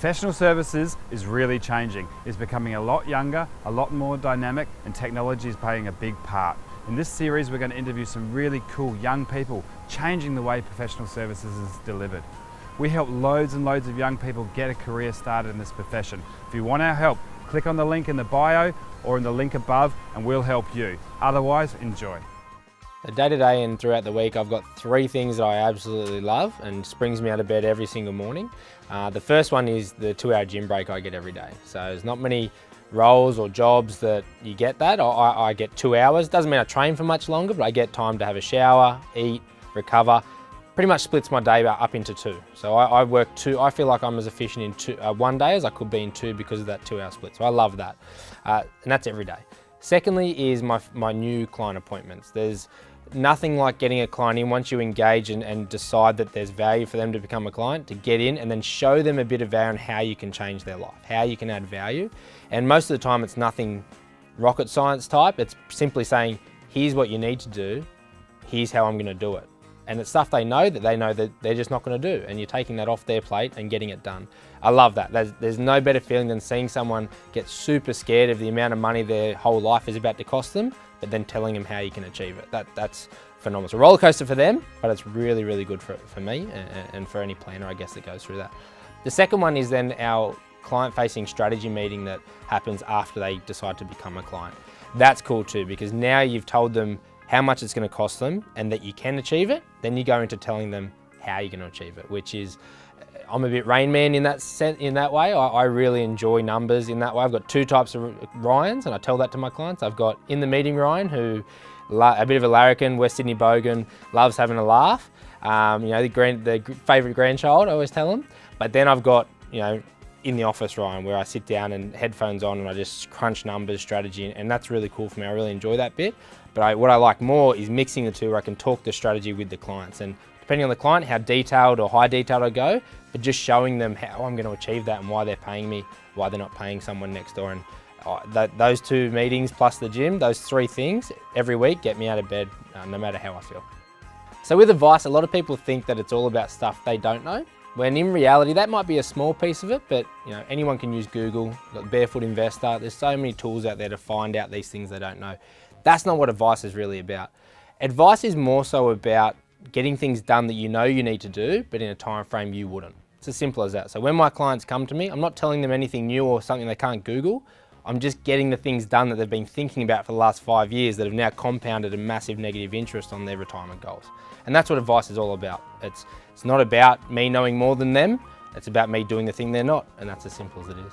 Professional services is really changing. It's becoming a lot younger, a lot more dynamic, and technology is playing a big part. In this series, we're going to interview some really cool young people changing the way professional services is delivered. We help loads and loads of young people get a career started in this profession. If you want our help, click on the link in the bio or in the link above and we'll help you. Otherwise, enjoy. Day to day and throughout the week, I've got three things that I absolutely love and springs me out of bed every single morning. The first one is the 2-hour gym break I get every day. So there's not many roles or jobs that you get that. I get 2 hours. Doesn't mean I train for much longer, but I get time to have a shower, eat, recover. Pretty much splits my day up into two. So I work two. I feel like I'm as efficient in one day as I could be in two because of that 2-hour split. So I love that, and that's every day. Secondly is my new client appointments. There's nothing like getting a client in once you engage and decide that there's value for them to become a client, to get in and then show them a bit of value on how you can change their life, how you can add value. And most of the time it's nothing rocket science type. It's simply saying, here's what you need to do, here's how I'm going to do it. And it's stuff they know that they're just not going to do, and you're taking that off their plate and getting it done. I love that. There's no better feeling than seeing someone get super scared of the amount of money their whole life is about to cost them, but then telling them how you can achieve it. That's phenomenal. It's a roller coaster for them, but it's really, really good for me and for any planner, I guess, that goes through that. The second one is then our client-facing strategy meeting that happens after they decide to become a client. That's cool too, because now you've told them how much it's going to cost them and that you can achieve it. Then you go into telling them how you're going to achieve it, which is, I'm a bit Rain Man in that way. I really enjoy numbers in that way. I've got two types of Ryans, and I tell that to my clients. I've got in the meeting Ryan, who a bit of a larrikin, West Sydney bogan, loves having a laugh. The favourite grandchild, I always tell them. But then I've got, in the office Ryan, where I sit down and headphones on and I just crunch numbers, strategy, and that's really cool for me. I really enjoy that bit. But what I like more is mixing the two, where I can talk the strategy with the clients, and depending on the client, how detailed or high detailed I go, but just showing them how I'm going to achieve that and why they're paying me, why they're not paying someone next door. And those two meetings plus the gym, those three things every week get me out of bed, no matter how I feel. So with advice, a lot of people think that it's all about stuff they don't know, when in reality that might be a small piece of it, but anyone can use Google, Barefoot Investor. There's so many tools out there to find out these things they don't know. That's not what advice is really about. Advice is more so about getting things done that you know you need to do, but in a time frame you wouldn't. It's as simple as that. So when my clients come to me, I'm not telling them anything new or something they can't Google. I'm just getting the things done that they've been thinking about for the last 5 years that have now compounded a massive negative interest on their retirement goals. And that's what advice is all about. It's not about me knowing more than them. It's about me doing the thing they're not. And that's as simple as it is.